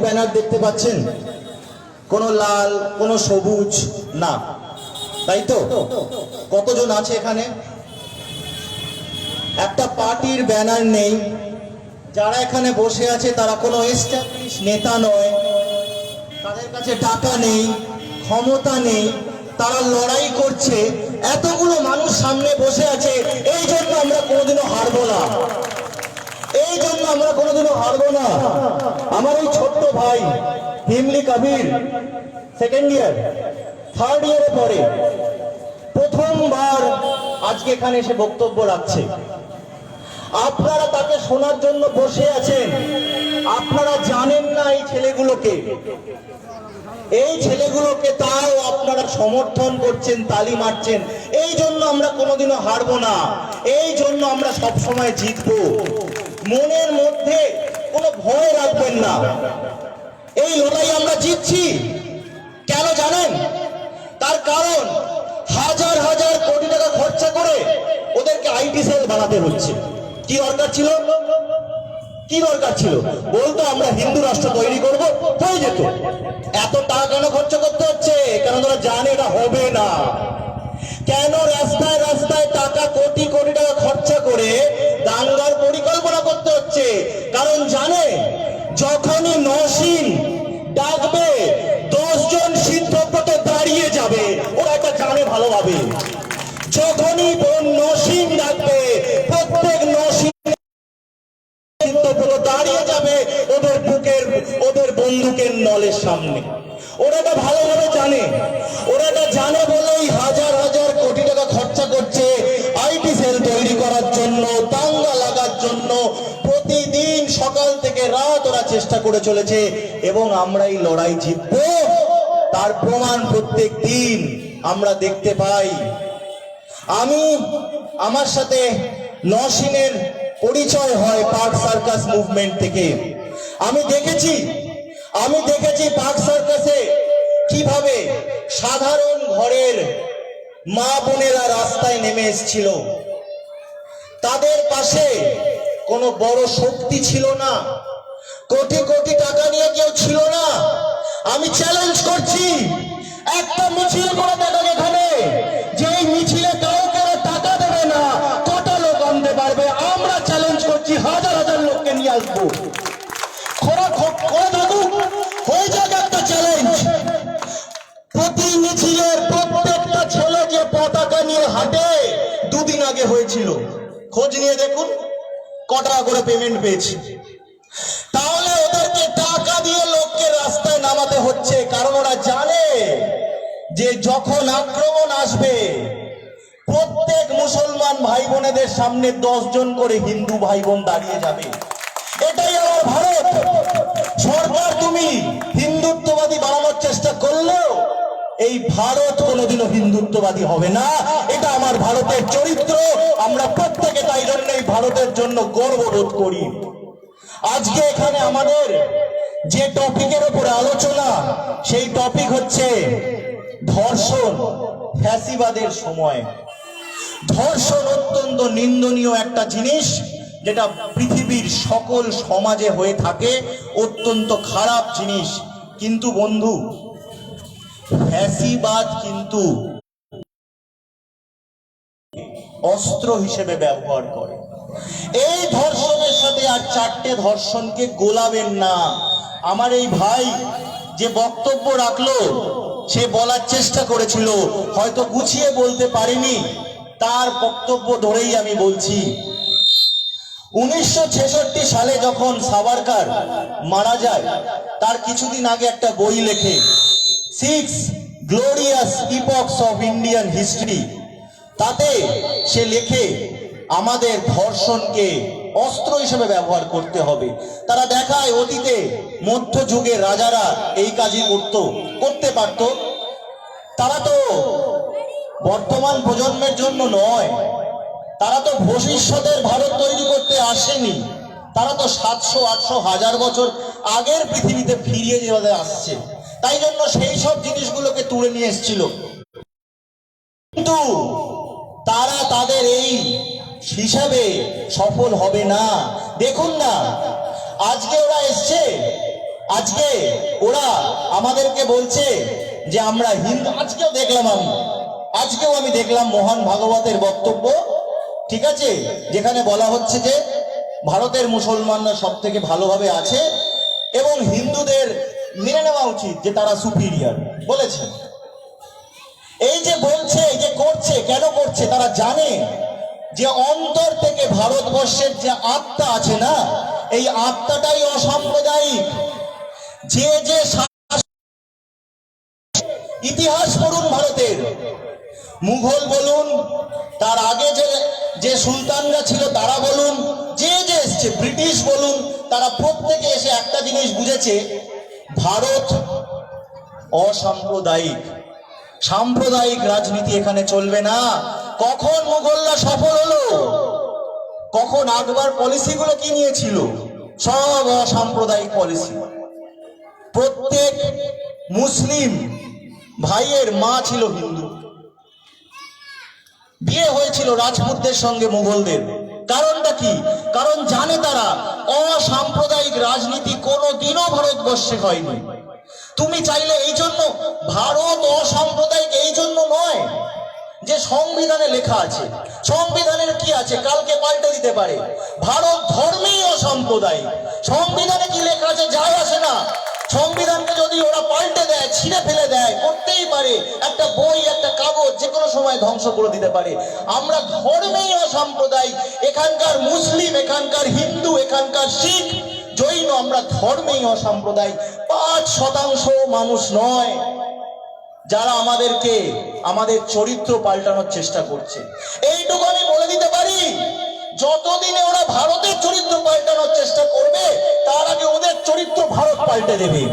Banner দেখতে পাচ্ছেন, কোনো লাল কোনো সবুজ না, তাই তো? কতজন আছে এখানে? একটা পার্টির ব্যানার নেই। যারা এখানে বসে আছে তারা কোনো এস্টাবলিশ নেতা নয়, তাদের কাছে টাকা নেই, ক্ষমতা নেই, তারা লড়াই করছে। এতগুলো মানুষ সামনে বসে আছে, এই জন্য আমরা কোনোদিনও হারবো না, এই জন্য আমরা কোনোদিনও হারবো না। আমার এই ছোট্ট ভাই হিমলি কবির সেকেন্ড ইয়ার থার্ড ইয়ারে পড়ে, প্রথমবার আজকে এখানে এসে বক্তব্য রাখছে। আপনারা তাকে শোনার জন্য বসে আছেন, আপনারা জানেন না এই ছেলেগুলোকে তাও আপনারা সমর্থন করছেন, তালি মারছেন। এই জন্য আমরা কোনোদিনও হারবো না, এই জন্য আমরা সব সময় জিতবো। মনের মধ্যে কোনো ভয় রাখবেন না, এই লড়াই আমরা জিতছি। কেন জানেন? তার কারণ হাজার হাজার কোটি টাকা খরচা করে ওদেরকে আইটি সেল বানাতে হচ্ছে। কি দরকার ছিল? বলতো আমরা হিন্দু রাষ্ট্র তৈরি করবো, হয়ে যেত। এত টাকা কেন খরচা করতে হচ্ছে? কেন তারা জানে এটা হবে না। কেন রাস্তায় রাস্তায় টাকা কোটি কোটি টাকা খরচা করে দাঙ্গার পরিকল্পনা করতে হচ্ছে? কারণ জানে যখনই নসীন ডাকবে 10 জন সিদ্ধব্রত দাঁড়িয়ে যাবে, ওরা এটা জানে ভালোভাবে। যখনই নসীন ডাকবে প্রত্যেক নসীন দাঁড়িয়ে যাবে ওদের বুকের, ওদের বন্দুকের নলের সামনে। ওরা এটা ভালোভাবে জানে, ওরা এটা জানে বলেই হাজার হাজার কোটি টাকা খরচা করছে আইটি সেল তৈরি করার জন্য, দাঙ্গা লাগার জন্য। প্রতিদিন সকাল থেকে রাত ওরা চেষ্টা করে চলেছে, এবং আমরা এই লড়াই জিতবো তার প্রমাণ প্রত্যেক দিন আমরা দেখতে পাই। আমার সাথে নসীনের পরিচয় হয় পার্ক সার্কাস মুভমেন্ট থেকে। আমি দেখেছি পার্ক সার্কাসে কিভাবে সাধারণ ঘরের মা বোনেরা রাস্তায় নেমে এসেছিল। তাদের পাশে কোনো বড় শক্তি ছিল না, কোটি কোটি টাকা নিয়ে কেউ ছিল না। আমি চ্যালেঞ্জ করছি, একটা মিছিল করে দেখা এখানে, যেই মিছিলে কাউকে টাকা দেবে না, কটা লোক আনতে পারবে? আমরা চ্যালেঞ্জ করছি, হাজার হাজার লোককে নিয়ে আসবো। হয়ে যাক একটা চ্যালেঞ্জ। প্রতি মিছিলের প্রত্যেকটা ছেলে যে পতাকা নিয়ে হাঁটে, দুদিন আগে হয়েছিল, খোঁজ নিয়ে দেখুন কটা করে পেমেন্ট পেয়েছি। তাহলে ওদেরকে টাকা দিয়ে লোককে রাস্তায় নামাতে হচ্ছে, কারণ ওরা জানে যে যখন আক্রমণ আসবে প্রত্যেক মুসলমান ভাই বোনেদের সামনে 10 জন করে হিন্দু ভাই বোন দাঁড়িয়ে যাবে। এটাই আমার ভারত। সরকার তুমি হিন্দুত্ববাদী বানানোর চেষ্টা করলেও এই ভারত কোনোদিনও হিন্দুত্ববাদী হবে না। এটা আমার ভারতের চরিত্র। আমরা প্রত্যেকে তাই জন্য এই ভারতের জন্য গর্ববোধ করি। আজকে এখানে আমাদের যে টপিকের উপরে আলোচনা, সেই টপিক হচ্ছে ধর্ষণ ফ্যাসিবাদের সময়। ধর্ষণ অত্যন্ত নিন্দনীয় একটা জিনিস, যেটা পৃথিবীর সকল সমাজে হয়ে থাকে, অত্যন্ত খারাপ জিনিস। কিন্তু বন্ধু, ফ্যাসিবাদ কিন্তু অস্ত্র হিসেবে ব্যবহার করে। এই ধর্ষণের সাথে আর 4টে ধর্ষণকে গোলাবেন না। আমার এই ভাই যে বক্তব্য রাখলো, সে বলার চেষ্টা করেছিল, হয়তো গুছিয়ে বলতে পারেনি, তার বক্তব্য ধরেই আমি বলছি। 1966 সালে যখন সাভারকার মারা যায়, তার কিছুদিন আগে একটা বই লেখে, 6 গ্লোরিয়াস ইপক্স অফ ইন্ডিয়ান হিস্ট্রি। তাতে সে লেখে আমাদের ধর্ষণকে অস্ত্র হিসেবে ব্যবহার করতে হবে। তারা দেখায় অতীতে মধ্যযুগে রাজারা এই কাজই করতে পারত। তারা তো বর্তমান প্রজন্মের জন্য নয়, তারা তো ভবিষ্যতের ভারত তৈরি করতে আসেনি। তারা তো 700, 800, 1000 বছর আগের পৃথিবীতে ফিরিয়ে যেতে আসছে। তাই জন্য সেই সব জিনিসগুলোকে তুলে নিয়ে এসেছিল। কিন্তু তারা তাদের এই হিসাবে সফল হবে না। দেখুন না, আজকে ওরা এসছে, আজকে ওরা আমাদেরকে বলছে যে আমরা হিন্দু। আজকেও আমি দেখলাম মহান ভাগবতের বক্তব্য, ঠিক আছে, যেখানে বলা হচ্ছে যে ভারতের মুসলমানরা সব থেকে ভালোভাবে আছে এবং হিন্দুদের মেনে নেওয়া উচিত যে তারা সুপিরিয়র বলেছে। এই যে বলছে, এই যে করছে, কেন করছে? তারা জানে যে অন্তর থেকে ভারতবর্ষের যে আত্মা আছে না, এই আত্মাটাই অসাম্প্রদায়িক। যে যে ইতিহাস পড়ুন ভারতের, মুঘল বলুন, তার আগে যে যে সুলতানরা ছিল তারা বলুন, যে যে এসছে, ব্রিটিশ বলুন, তারা প্রত্যেকে এসে একটা জিনিস বুঝেছে, ভারত অসাম্প্রদায়িক। সাম্প্রদায়িক রাজনীতি এখানে চলবে না। কখন মুঘলরা সফল হলো? কখন? আকবর পলিসিগুলো কি নিয়েছিল? সব অসাম্প্রদায়িক পলিসি। প্রত্যেক মুসলিম ভাইয়ের মা ছিল হিন্দু, বিয়ে হয়েছিল রাজপুতদের সঙ্গে মুঘলদের। কারণটা কি? কারণ জানে তারা অসাম্প্রদায়িক রাজনীতি কোনোদিনও ভারতবর্ষে হয়নি। তুমি চাইলে এই জন্য ভারত অসাম্প্রদায়িক এই জন্য নয় যে সংবিধানে লেখা আছে। সংবিধানের কি আছে? কালকে পাল্টে দিতে পারে। ভারত ধর্মেই অসাম্প্রদায়িক। সংবিধানে কি লেখা আছে যায় আসে না। সংবিধানকে যদি ওরা পাল্টে দেয়, ছিঁড়ে ফেলে দেয়, করতেই পারে। একটা বই, একটা কাগজ যে কোনো সময় ধ্বংস করে দিতে পারে। আমরা ধর্মেই অসাম্প্রদায়িক। এখানকার মুসলিম, এখানকার হিন্দু, এখানকার শিখ, জৈন, আমরা ধর্মেই অসাম্প্রদায়িক। 5% মানুষ নয় যারা আমাদেরকে আমাদের চরিত্র পাল্টানোর চেষ্টা করছে। এইটুকু আমি বলে দিতে পারি, যতদিনে ওরা ভারতের চরিত্র পাল্টানোর চেষ্টা করবে, তার আগে ওদের চরিত্র ভারত পাল্টে দেবে।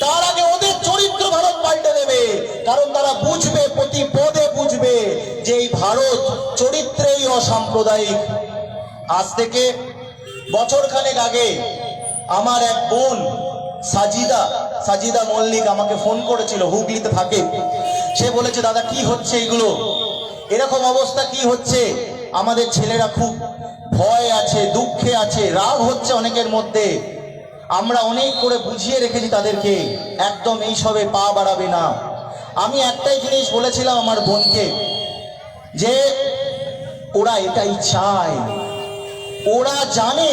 তার আগে ওদের চরিত্র ভারত পাল্টে দেবে। কারণ তারা বুঝবে, প্রতি পদে বুঝবে যে এই ভারত চরিত্রেই অসাম্প্রদায়িক। আজ থেকে বছরখানেক আগে আমার এক বোন সাজিদা মল্লিক আমাকে ফোন করেছিল, হুগলিতে থাকে। সে বলেছে, দাদা কি হচ্ছে এগুলো, এরকম অবস্থা কি হচ্ছে? আমাদের ছেলেরা খুব ভয় আছে, দুঃখে আছে, রাগ হচ্ছে অনেকের মধ্যে। আমরা অনেক করে বুঝিয়ে রেখেছি তাদেরকে, একদম এইসবে পা বাড়াবে না। আমি একটাই জিনিস বলেছিলাম আমার বোনকে, যে ওরা এটাই চায়। ওরা জানে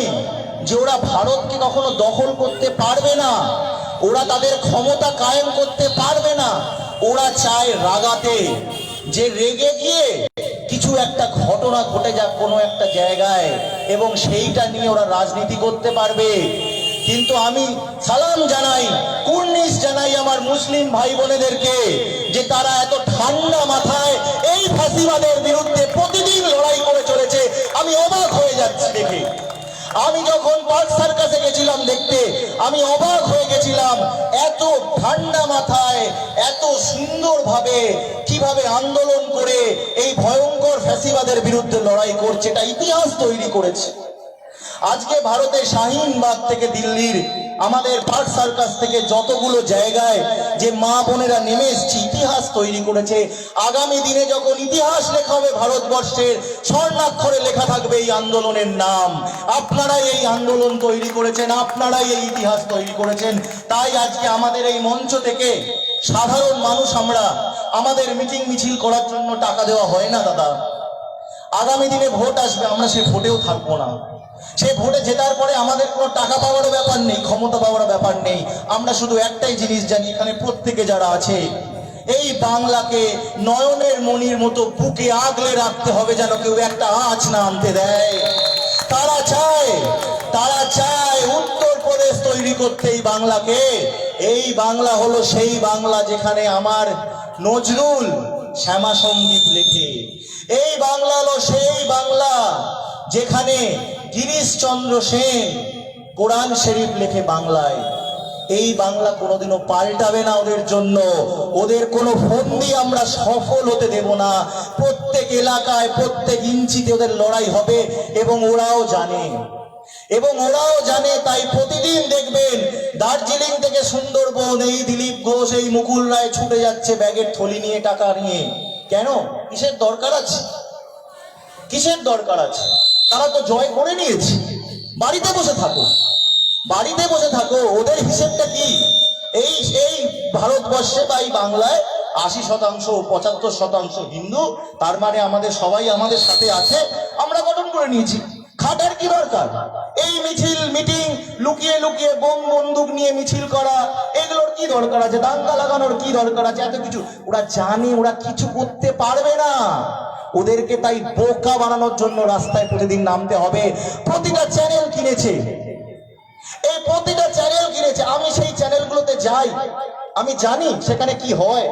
যে ওরা ভারতকে কখনো দখল করতে পারবে না, ওরা তাদের ক্ষমতা কায়েম করতে পারবে না। ওরা চায় রাগাতে, যে রেগে গিয়ে কিছু একটা ঘটনা ঘটে যাক কোনো একটা জায়গায় এবং সেইটা নিয়ে ওরা রাজনীতি করতে পারবে। কিন্তু আমি সালাম জানাই, কুর্নিশ জানাই আমার মুসলিম ভাই বোনেদেরকে, যে তারা এত ঠান্ডা মাথায় এই ফাঁসিবাদের বিরুদ্ধে প্রতিদিন লড়াই করে চলেছে। আমি অবাক হয়ে যাচ্ছি দেখে। আমি যখন পার্ক সার্কাসে গেছিলাম দেখতে, আমি অবাক হয়ে গেছিলাম, এত ঠান্ডা মাথায়, এত সুন্দরভাবে কিভাবে আন্দোলন করে এই ভয়ঙ্কর ফ্যাসিবাদের বিরুদ্ধে লড়াই করছে। এটা ইতিহাস তৈরি করেছে। আজকে ভারতের শাহিনবাগ থেকে দিল্লির আমাদের পার্ক সার্কাস থেকে যতগুলো জায়গায় যে মা বোনেরা নেমে এসেছে, ইতিহাস তৈরি করেছে। আগামী দিনে যখন ইতিহাস লেখা হবে ভারতবর্ষের, স্বর্ণাক্ষরে লেখা থাকবে এই আন্দোলনের নাম। আপনারাই এই আন্দোলন তৈরি করেছেন, আপনারাই এই ইতিহাস তৈরি করেছেন। তাই আজকে আমাদের এই মঞ্চ থেকে সাধারণ মানুষ আমরা, আমাদের মিটিং মিছিল করার জন্য টাকা দেওয়া হয় না দাদা। আগামী দিনে ভোট আসবে, আমরা সে ভোটেও থাকবো না। সে ভোটে জেতার পরে আমাদের কোনো টাকা পাওয়ারও ব্যাপার নেই, ক্ষমতা পাওয়ারও ব্যাপার নেই। আমরা শুধু একটাই জিনিস জানি, এখানে প্রত্যেকে যারা আছে, এই বাংলাকে নয়নের মণির মতো বুকে আগলে রাখতে হবে, যেন কেউ একটা আঁচ না আনতে দেয়। তারা চায় উত্তরপ্রদেশ তৈরি করতে এই বাংলাকে। এই বাংলা হলো সেই বাংলা যেখানে আমার নজরুল শ্যামা সঙ্গীত লেখে। এই বাংলা হলো সেই বাংলা যেখানে গিরিশচন্দ্র সেন কোরআন শরীফ লেখে বাংলায়। এই বাংলা কোনোদিনও পাল্টাবে না ওদের জন্য। ওদের কোনো ফন্দি আমরা সফল হতে দেব না। প্রত্যেক এলাকায়, প্রত্যেক ইঞ্চিতে ওদের লড়াই হবে এবং ওরাও জানে। তাই প্রতিদিন দেখবেন দার্জিলিং থেকে সুন্দরবন এই দিলীপ ঘোষ, এই মুকুল রায় ছুটে যাচ্ছে ব্যাগের থলি নিয়ে, টাকা নিয়ে। কেন? কিসের দরকার আছে? কিসের দরকার আছে? তারা তো জয় করে নিয়েছে, বাড়িতে বসে থাকো। বাড়িতে বসে থাকো, ওদের হিসেবটা কি? এই এই ভারতবর্ষে বা এই বাংলায় 80% 75% হিন্দু, তার মানে আমাদের সবাই আমাদের সাথে আছে, আমরা গঠন করে নিয়েছি। খাটার কি দরকার? এই মিছিল মিটিং, লুকিয়ে লুকিয়ে বোম বন্দুক নিয়ে মিছিল করা, এগুলোর কি দরকার আছে? দাঙ্গা লাগানোর কি দরকার আছে? এত কিছু ওরা জানে, ওরা কিছু করতে পারবে না। ওদেরকে তাই বোকা বানানোর জন্য রাস্তায় প্রতিদিন নামতে হবে। প্রতিটা চ্যানেল কিনেছে, এই প্রতিটা চ্যানেল কিনেছে। আমি সেই চ্যানেলগুলোতে যাই, আমি জানি সেখানে কি হয়।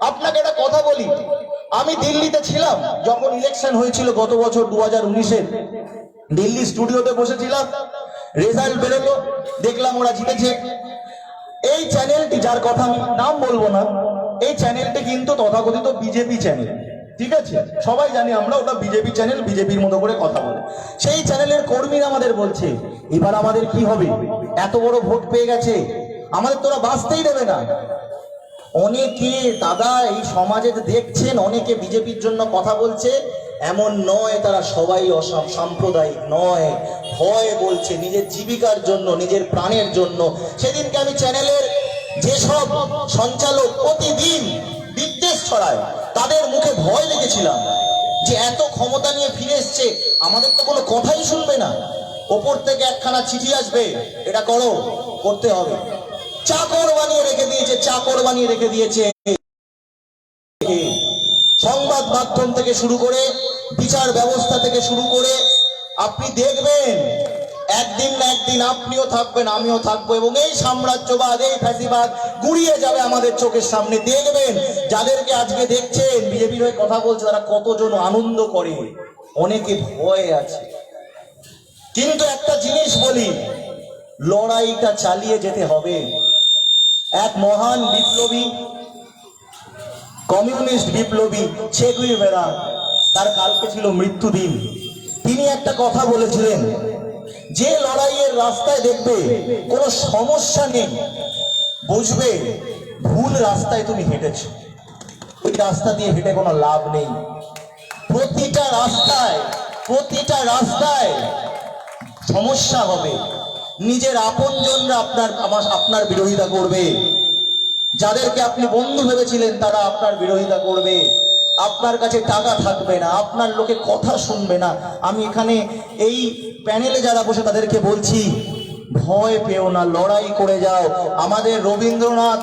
আপনাকে একটা কথা বলি, আমি দিল্লিতে ছিলাম যখন ইলেকশন হয়েছিল গত বছর 2019-এ। দিল্লি স্টুডিওতে বসেছিলাম, রেজাল্ট বেরোলো, দেখলাম ওরা জিতেছে। এই চ্যানেলটি, যার কথা আমি নাম বলবো না, এই চ্যানেলটি কিন্তু তথাকথিত বিজেপি চ্যানেল, ঠিক আছে? সবাই জানি আমরা ওটা বিজেপি চ্যানেল, বিজেপির মতো করে কথা বলে। সেই চ্যানেলের কর্মীরা আমাদের বলছে, এবার আমাদের কি হবে? এত বড় ভোট পেয়ে গেছে, আমাদের তোরা বাঁচতেই দেবে না। অনেকে দাদা এই সমাজে দেখছেন, অনেকে বিজেপির জন্য কথা বলছে, এমন নয় তারা সবাই সাম্প্রদায়িক নয়, ভয় বলছে নিজের জীবিকার জন্য, নিজের প্রাণের জন্য। সেদিনকে আমি চ্যানেলের যেসব সঞ্চালক প্রতিদিন বিদ্বেষ ছড়ায়, তাদের মুখে ভয় দেখেছিলাম যে এত ক্ষমতা নিয়ে ফিরে এসছে, আমাদের তো কোনো কথাই শুনবে না। ওপর থেকে একখানা চিঠি আসবে, এটা করো, করতে হবে। চাকর বানিয়ে রেখে দিয়েছে, চাকর বানিয়ে রেখে দিয়েছে। সংবাদ মাধ্যম থেকে শুরু করে, বিচার ব্যবস্থা থেকে শুরু করে, আপনি দেখবেন একদিন না একদিন আপনিও থাকবেন, আমিও থাকবো, এবং এই সাম্রাজ্যবাদ, এই ফ্যাসিবাদ গুড়িয়ে যাবে আমাদের চোখের সামনে। দেখবেন যাদেরকে আজকে দেখছেন বিজেপির হয়ে কথা বলছে, তারা কতজন আনন্দ করে, অনেকে ভয় আছে। কিন্তু একটা জিনিস বলি, লড়াইটা চালিয়ে যেতে হবে। এক মহান বিপ্লবী, কমিউনিস্ট বিপ্লবী চে গুয়েভারা, তার কালকে ছিল মৃত্যুদিন। তিনি একটা কথা বলেছিলেন, যে লড়াইয়ের রাস্তায় দেখবে কোনো সমস্যা নেই, বুঝবে ভুল রাস্তায় তুমি হেঁটেছো, ওই রাস্তা দিয়ে হেঁটে কোনো লাভ নেই। প্রতিটা রাস্তায়, প্রতিটা রাস্তায় সমস্যা হবে। নিজের আপনজনরা আপনার বিরোধিতা করবে, যাদেরকে আপনি বন্ধু ভেবেছিলেন তারা আপনার বিরোধিতা করবে, আপনার কাছে টাকা থাকবে না, আপনার লোকে কথা শুনবে না। আমি এখানে এই প্যানেলে যারা বসে তাদেরকে বলছি, ভয় পেও না, লড়াই করে যাও। আমাদের রবীন্দ্রনাথ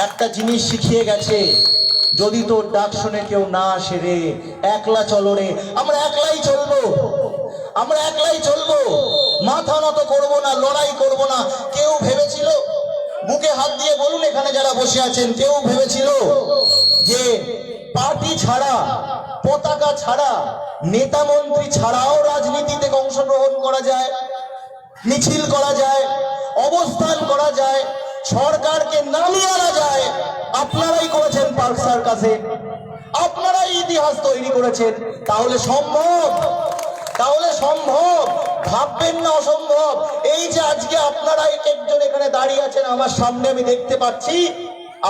একটা জিনিস শিখিয়ে গেছে, যদি তোর ডাক শুনে কেউ না আসে রে, একলা চলো রে। আমরা একলাই চলবো, আমরা একলাই চলবো, মাথা নত করবো না, লড়াই করবো না। কেউ ভেবেছিল, বুকে হাত দিয়ে বলুন এখানে যারা বসে আছেন, কেউ ভেবেছিল যে পার্টি ছাড়া, পতাকা ছাড়া, নেতা মন্ত্রী ছাড়াও রাজনীতিতে অংশগ্রহণ করা যায়, মিছিল করা যায়, অবস্থান করা যায়, সরকারকে নামিয়ে আনা যায়? আপনারাই করেছেন পার্ক সার্কাসে, আপনারাই ইতিহাস তৈরি করেছেন। তাহলে সম্ভব, তাহলে সম্ভব, ভাববেন না অসম্ভব। এই যে আজকে আপনারা এক একজন এখানে দাঁড়িয়ে আছেন আমার সামনে, আমি দেখতে পাচ্ছি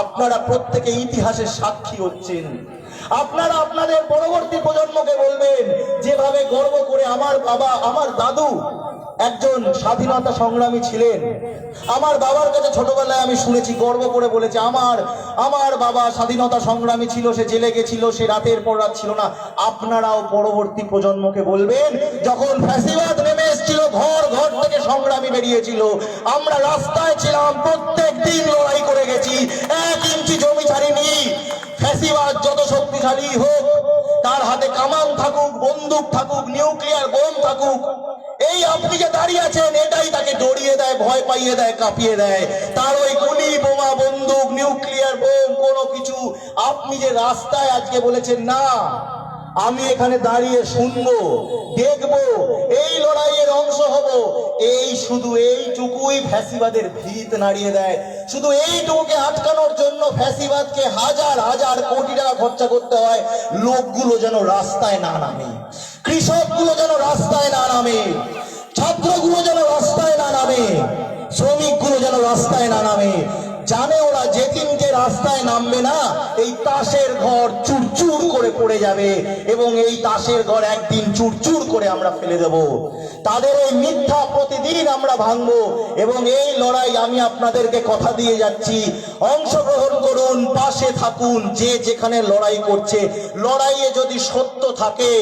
আপনারা প্রত্যেকে ইতিহাসের সাক্ষী হচ্ছেন। আপনারা আপনাদের পরবর্তী প্রজন্মকে বলবেন, যেভাবে গর্ব করে আমার বাবা, আমার দাদু একজন স্বাধীনতা সংগ্রামী ছিলেন। আমার বাবার কাছে ছোটবেলায় আমি শুনেছি, গর্ব করে বলেছে, আমার বাবা স্বাধীনতা সংগ্রামী ছিল, সে জেলে গেছিল, সে রাতের পর রাত ছিল না। আপনারাও পরবর্তী প্রজন্মকে বলবেন, যখন ফ্যাসিবাদ নেমে এসেছিল, ঘর ঘর থেকে সংগ্রামী বেরিয়েছিল, আমরা রাস্তায় ছিলাম, প্রত্যেক দিন লড়াই করে গেছি, 1 ইঞ্চি জমি ছাড়িনি। ফ্যাসিবাদ যত শক্তিশালী হোক, তার হাতে কামান থাকুক, বন্দুক থাকুক, নিউক্লিয়ার বোম থাকুক, এই আপনি যে দাঁড়িয়ে আছেন, এটাই তাকে ডরিয়ে দেয়, ভয় পাইয়ে দেয়, কাঁপিয়ে দেয়। তার ওই গুলি, বোমা, বন্দুক, নিউক্লিয়ার বোম কোনো কিছু। আপনি যে রাস্তায় আজকে বলেছেন না, আমি এখানে দাঁড়িয়ে শুনবো, দেখবো, এই লড়াইয়ের অংশ হব, এই শুধু এইটুকুই ফ্যাসিবাদের ভিত নাড়িয়ে দেয়। শুধু এইটুকুকে আটকানোর জন্য ফ্যাসিবাদকে হাজার হাজার কোটি টাকা খরচা করতে হয়। লোকগুলো যেন রাস্তায় না নামে, কৃষকগুলো যেন রাস্তায় না নামে, ছাত্রগুলো যেন রাস্তায় না নামে, শ্রমিকগুলো যেন রাস্তায় না নামে। জানে ওরা যেদিনকে রাস্তায় নামবে না, এই তাসের ঘর চুরচুর করে পড়ে যাবে এবং এই তাসের ঘর একদিন চুরচুর করে আমরা ফেলে দেব। তাদের এই মিথ্যা প্রতিদিন আমরা ভাঙবো এবং এই লড়াই আমি আপনাদেরকে কথা দিয়ে যাচ্ছি, অংশগ্রহণ করুন, পাশে থাকুন। যে যেখানে লড়াই করছে, লড়াইয়ে যদি সত্য থাকে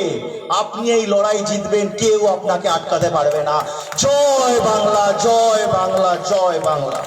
আপনি এই লড়াই জিতবেন, কেউ আপনাকে আটকাতে পারবে না। জয় বাংলা, জয় বাংলা, জয় বাংলা।